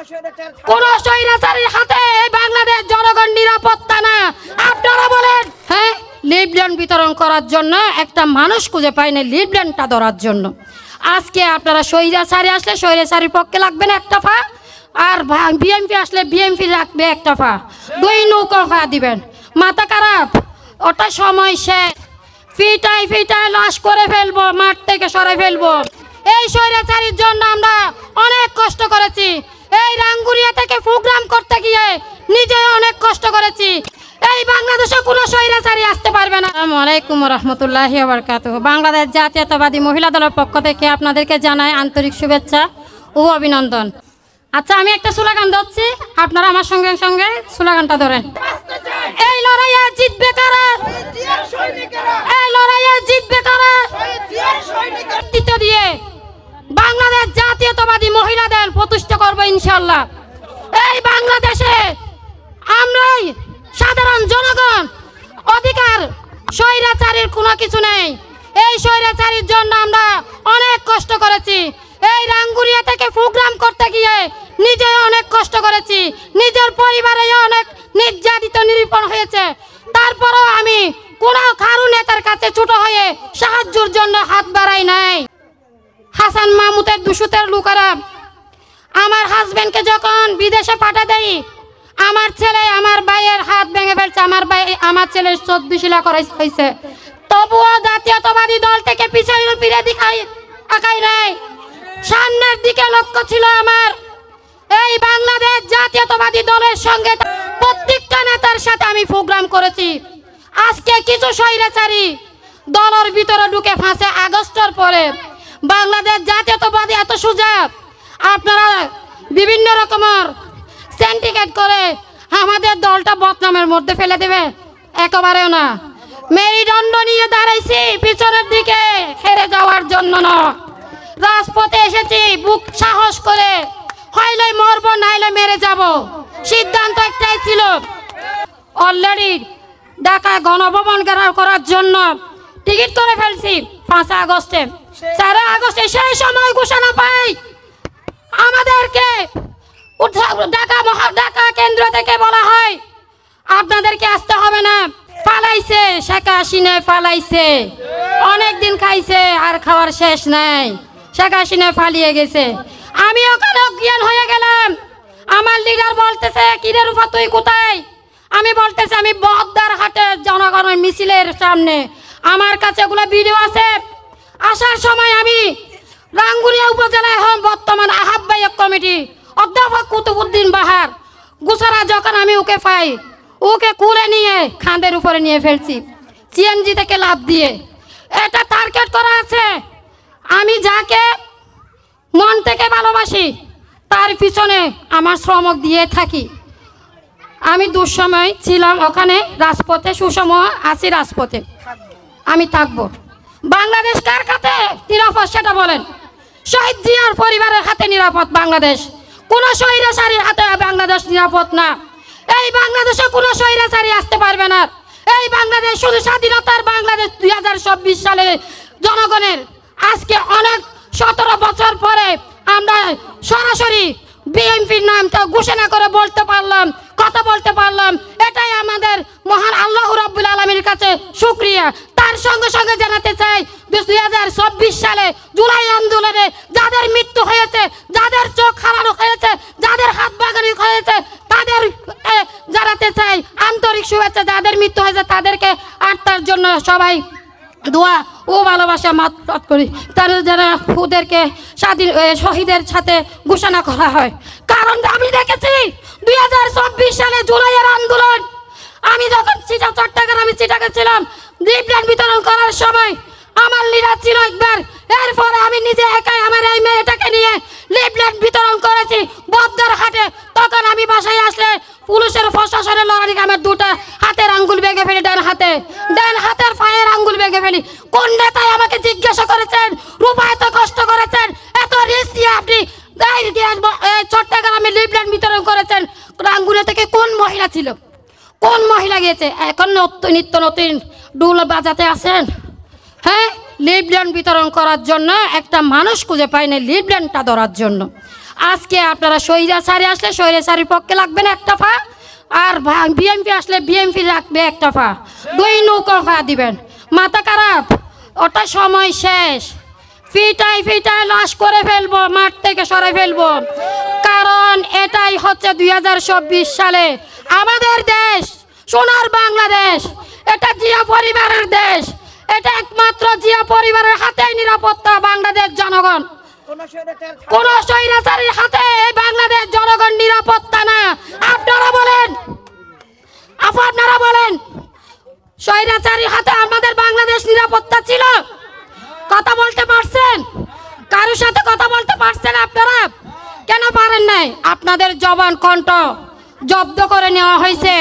কোন স্বৈরাচারীর হাতে এই বাংলাদেশ জনগণ নিরাপত্তা না। আপনারা বলেন, হ্যাঁ, লিফলেট বিতরণ করার জন্য একটা মানুষ খুঁজে পায়নি লিফলেটটা ধরার জন্য। আজকে আপনারা স্বৈরাচারী আসলে স্বৈরাচারীর পক্ষে লাগবে না একটা ফা, আর বিএমপি আসলে বিএমপি রাখবে একটা ফা, দুই নৌকা ফা দিবেন। মাথা খারাপ, ওটা সময় শেষ। ফিটাই ফিটাই লাশ করে ফেলবো, মাঠ থেকে সরাই ফেলবো। এই স্বৈরাচারীর জন্য আমরা অনেক কষ্ট করেছি। এই রাঙ্গুরিয়া থেকে প্রোগ্রাম করতে গিয়ে নিজে অনেক কষ্ট করেছি। এই বাংলাদেশে কোনো স্বৈরাচারী আসতে পারবে না। আসসালামু আলাইকুম রাহমাতুল্লাহি ওয়া বারাকাতুহু। বাংলাদেশ জাতীয়তাবাদী মহিলা দলের পক্ষ থেকে আপনাদেরকে জানাই আন্তরিক শুভেচ্ছা ও অভিনন্দন। আচ্ছা, আমি একটা স্লোগান দিচ্ছি, আপনারা আমার সঙ্গে সঙ্গে স্লোগানটা ধরেন। এই লড়াইয়ে জিতবে কারা? এই লড়াইয়ে জিতবে কারা? নেতৃত্ব দিয়ে বাংলাদেশ জাতীয়তাবাদী মহিলা দল প্রতিষ্ঠা করবো ইনশাআল্লাহ। এই বাংলাদেশে আমরাই সাধারণ জনগণ অধিকার, স্বৈরাচারীর কোনো কিছু নেই। এই স্বৈরাচারীর জন্য আমরা অনেক কষ্ট করেছি। এই রাঙ্গুরিয়া থেকে প্রোগ্রাম করতে গিয়ে নিজে অনেক কষ্ট করেছি, নিজের পরিবারে অনেক নির্যাতিত নিরীপণ হয়েছে। তারপরও আমি কোনো খারু নেতার কাছে ছোট হয়ে সাহায্যের জন্য হাত বাড়াই নাই। হাসান মাহমুদের দুশোতের লোকেরা আমার হাজবেন্ডকে যখন বিদেশে পাঠা দেয়, আমার ছেলে আমার ভাইয়ের হাত ভেঙে ফেলছে, আমার ছেলের 14 শিলা হয়েছে, তবুও জাতীয়তাবাদী দল থেকে পিছনে ফিরে আঁকাই নাই। সামনের দিকে লক্ষ্য ছিল আমার। এই বাংলাদেশ জাতীয়তাবাদী দলের সঙ্গে প্রত্যেকটা নেতার সাথে আমি প্রোগ্রাম করেছি। আজকে কিছু স্বৈরাচারী দলের ভিতরে ঢুকে ফাঁসে আগস্টের পরে বাংলাদেশ জাতীয়তাবাদী এত সোজা, আপনারা বিভিন্ন রকমের সিন্ডিকেট করে আমাদের দলটা বদনামের মধ্যে ফেলে দেবে, একেবারেও না। মেরুদণ্ড নিয়ে দাঁড়াইছি পিছনের দিকে হেরে যাওয়ার জন্য না, রাজপথে এসেছি বুক সাহস করে, হইলে মরবো নাইলে মেরে যাব, সিদ্ধান্ত একটাই ছিল। অলরেডি ঢাকা গণভবন ঘেরাও করার জন্য টিকিট করে ফেলছি 5 আগস্টে। 4 আগস্টে সেই সময় ঘোষণা পাই আমাদেরকে ঢাকা কেন্দ্র থেকে বলা হয় আপনাদেরকে আসতে হবে না, পালাইছে শেখ হাসিনা, পালাইছে। অনেকদিন খাইছে আর খাওয়ার শেষ নাই, শেখ হাসিনা পালিয়ে গেছে। আমি ওখানে অজ্ঞান হয়ে গেলাম। আমার লিডার বলতেছে, কিরে রূপা তুই কোথায়? আমি বলতেছি আমি বহদ্দার হাটে জনগণের মিছিলের সামনে, আমার কাছে ওগুলো ভিডিও আছে। আসার সময় আমি রাঙ্গুরিয়া উপজেলায় বর্তমান আহ্বায়ক কমিটি অধ্যাপক কুতুবুদ্দিন বাহার গুসারা, যখন আমি ওকে পাই, ওকে কুলে নিয়ে খাঁদের উপরে নিয়ে ফেলছি সিএনজি থেকে লাফ দিয়ে। এটা টার্গেট করা আছে। আমি যাকে মন থেকে ভালোবাসি তার পিছনে আমার শ্রমক দিয়ে থাকি। আমি দুঃসময় ছিলাম ওখানে রাজপথে, সুসময় আছি রাজপথে, আমি থাকবো। বাংলাদেশ কার কাছে নিরাপদ সেটা বলেন? শহীদ জিয়ার পরিবারের হাতে নিরাপদ বাংলাদেশ, কোনো স্বৈরাচারীর হাতে বাংলাদেশ নিরাপদ না। এই বাংলাদেশে কোনো স্বৈরাচারী আসতে পারবে না। এই বাংলাদেশ শুধু স্বাধীনতার বাংলাদেশ 2024 সালে জনগণের। আজকে অনেক 17 বছর পরে আমরা সরাসরি বিএনপির নামটা ঘোষণা করে বলতে পারলাম, কথা বলতে পারলাম। এটাই আমাদের মহান আল্লাহ রাব্বুল আলামিনের কাছে শুকরিয়া। তার সঙ্গে সঙ্গে জানাতে চাই 2024 সালে জুলাই আন্দোলনে যাদের মৃত্যু হয়েছে, যাদের চোখ হারানো হয়েছে, যাদের হাত ভাঙানো হয়েছে, তাদের জানাতে চাই আন্তরিক শুভেচ্ছা। যাদের মৃত্যু হয়েছে তাদেরকে আত্মার জন্য সবাই দোয়া ও ভালোবাসা মাত করি। তার যারা ওদেরকে স্বাধীন শহীদের সাথে ঘোষণা করা হয়। কারণ আমি দেখেছি 2024 সালে জুলাইয়ের আন্দোলন, আমি যখন চট্টগ্রামে চিটাকে ছিলাম, লিফলেট বিতরণ করার সময় আমার লিডার ছিল একবার। এরপরে আমি নিজে একাই আমার এই মেয়েটাকে নিয়ে লিফলেট বিতরণ করেছি বদ্দার হাটে। তখন আমি বাসায় আসলে পুলিশের প্রশাসনের লড়াই, আমার 2টা হাতের আঙ্গুল ভেঙে ফেলি, ডান হাতের পায়ের আঙ্গুল ভেঙে ফেলি। কোন নেতায় আমাকে জিজ্ঞাসা করেছেন, রূপা এত কষ্ট করেছেন, এত রিস্ক দিয়ে আপনি চট্টগ্রামে লিফলেট বিতরণ করেছেন, রাঙ্গুনিয়া থেকে কোন মহিলা ছিল, কোন মহিলা গিয়েছে? এখন নিত্য নতুন ডুল বাজাতে আসেন। হ্যাঁ, লিফলেট বিতরণ করার জন্য একটা মানুষ খুঁজে পাইনি লিফলেটটা ধরার জন্য। আজকে আপনারা স্বৈরাচারী আসলে স্বৈরাচারীর পক্ষে লাগবেন একটা ফা, আর বিএমপি আসলে বিএমপি রাখবে একটা ফা, দুই নৌকা ফা দিবেন। মাথা খারাপ, ওটা সময় শেষ। ফিটাই ফিটাই লাশ করে ফেলবো, মাঠ থেকে সরে ফেলবো। কারণ এটাই হচ্ছে 2024 সালে আমাদের দেশ, সোনার বাংলাদেশ। এটা জিয়া পরিবারের দেশ, এটা একমাত্র জিয়া পরিবারের হাতেই নিরাপত্তা বাংলাদেশ জনগণ। কোন স্বৈরাচারীর হাতে এই বাংলাদেশ জনগণ নিরাপত্তা না। আপনারা বলেন, আপনারা বলেন, স্বৈরাচারীর হাতে আমাদের বাংলাদেশ নিরাপত্তা ছিল? কথা বলতে পারছেন? কারোর সাথে কথা বলতে পারছেন আপনারা? কেন পারেন নাই? আপনাদের জবান কণ্ঠ জব্দ করে নেওয়া হয়েছে।